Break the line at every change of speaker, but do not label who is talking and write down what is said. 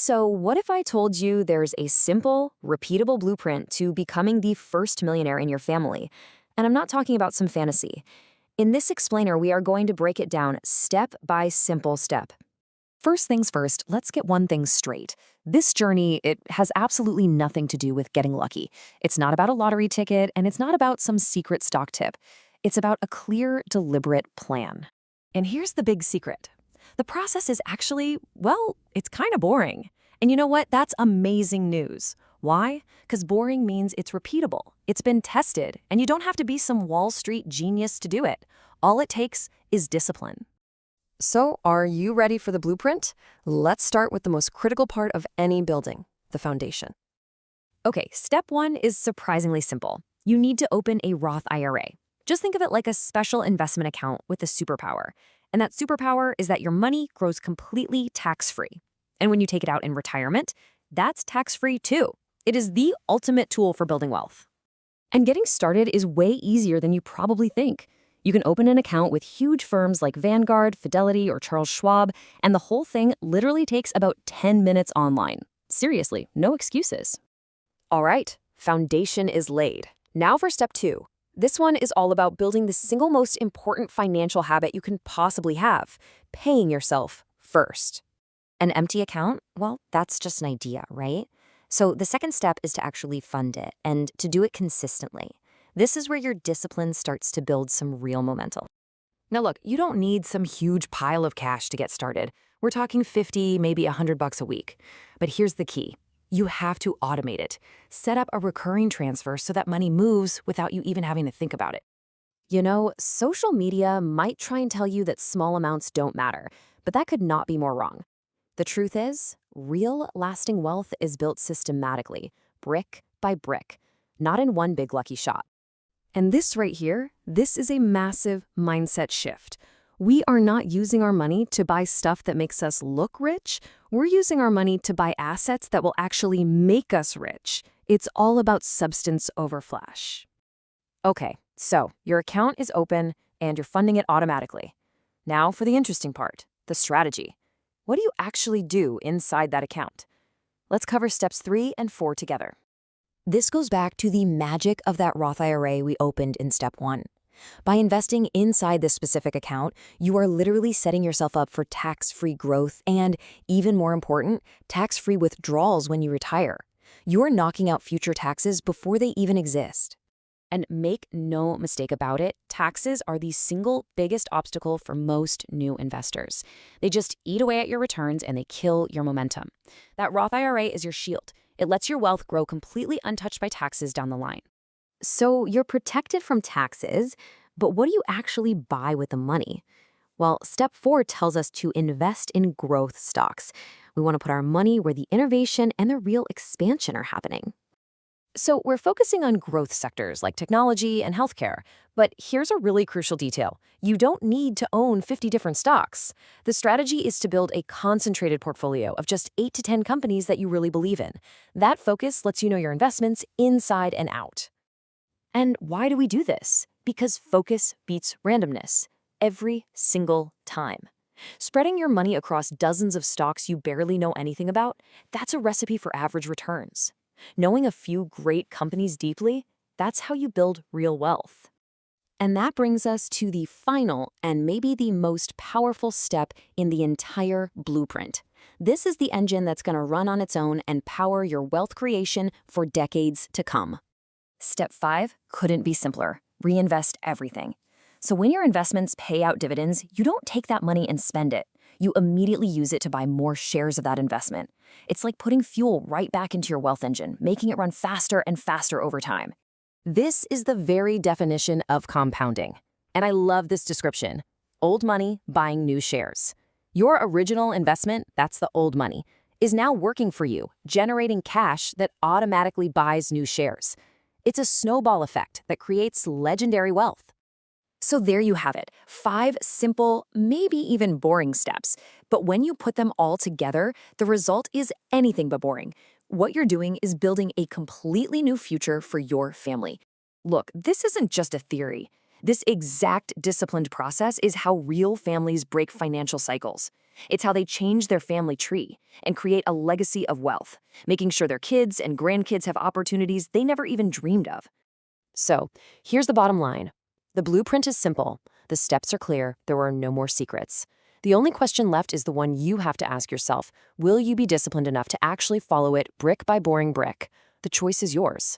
So, what if I told you there's a simple, repeatable blueprint to becoming the first millionaire in your family? And I'm not talking about some fantasy. In this explainer, we are going to break it down step by simple step. First things first, let's get one thing straight. This journey, it has absolutely nothing to do with getting lucky. It's not about a lottery ticket, and it's not about some secret stock tip. It's about a clear, deliberate plan. And here's the big secret. The process is actually, well, it's kind of boring. And you know what? That's amazing news. Why? Because boring means it's repeatable. It's been tested, and you don't have to be some Wall Street genius to do it. All it takes is discipline. So, are you ready for the blueprint? Let's start with the most critical part of any building, the foundation. Okay, step one is surprisingly simple. You need to open a Roth IRA. Just think of it like a special investment account with a superpower. And that superpower is that your money grows completely tax-free. And when you take it out in retirement, that's tax-free too. It is the ultimate tool for building wealth. And getting started is way easier than you probably think. You can open an account with huge firms like Vanguard, Fidelity, or Charles Schwab, and the whole thing literally takes about 10 minutes online. Seriously, no excuses. All right, foundation is laid. Now for step two. This one is all about building the single most important financial habit you can possibly have, paying yourself first. An empty account? Well, that's just an idea, right? So the second step is to actually fund it and to do it consistently. This is where your discipline starts to build some real momentum. Now look, you don't need some huge pile of cash to get started. We're talking 50, maybe $100 a week. But here's the key. You have to automate it. Set up a recurring transfer so that money moves without you even having to think about it. You know, social media might try and tell you that small amounts don't matter, but that could not be more wrong. The truth is, real lasting wealth is built systematically, brick by brick, not in one big lucky shot. And this right here, this is a massive mindset shift. We are not using our money to buy stuff that makes us look rich. We're using our money to buy assets that will actually make us rich. It's all about substance over flash. Okay, so your account is open and you're funding it automatically. Now for the interesting part, the strategy. What do you actually do inside that account? Let's cover steps 3 and 4 together. This goes back to the magic of that Roth IRA we opened in step 1. By investing inside this specific account, you are literally setting yourself up for tax-free growth and, even more important, tax-free withdrawals when you retire. You are knocking out future taxes before they even exist. And make no mistake about it, taxes are the single biggest obstacle for most new investors. They just eat away at your returns and they kill your momentum. That Roth IRA is your shield. It lets your wealth grow completely untouched by taxes down the line. So you're protected from taxes, but what do you actually buy with the money? Well, step 4 tells us to invest in growth stocks. We want to put our money where the innovation and the real expansion are happening. So we're focusing on growth sectors like technology and healthcare. But here's a really crucial detail. You don't need to own 50 different stocks. The strategy is to build a concentrated portfolio of just 8 to 10 companies that you really believe in. That focus lets you know your investments inside and out. And why do we do this? Because focus beats randomness every single time. Spreading your money across dozens of stocks you barely know anything about, that's a recipe for average returns. Knowing a few great companies deeply, that's how you build real wealth. And that brings us to the final and maybe the most powerful step in the entire blueprint. This is the engine that's going to run on its own and power your wealth creation for decades to come. Step 5 couldn't be simpler. Reinvest everything. So when your investments pay out dividends, you don't take that money and spend it. You immediately use it to buy more shares of that investment. It's like putting fuel right back into your wealth engine, making it run faster and faster over time. This is the very definition of compounding. And I love this description. Old money buying new shares. Your original investment, that's the old money, is now working for you, generating cash that automatically buys new shares. It's a snowball effect that creates legendary wealth. So there you have it, 5 simple, maybe even boring steps. But when you put them all together, the result is anything but boring. What you're doing is building a completely new future for your family. Look, this isn't just a theory. This exact disciplined process is how real families break financial cycles. It's how they change their family tree and create a legacy of wealth, making sure their kids and grandkids have opportunities they never even dreamed of. So, here's the bottom line. The blueprint is simple. The steps are clear. There are no more secrets. The only question left is the one you have to ask yourself. Will you be disciplined enough to actually follow it brick by boring brick? The choice is yours.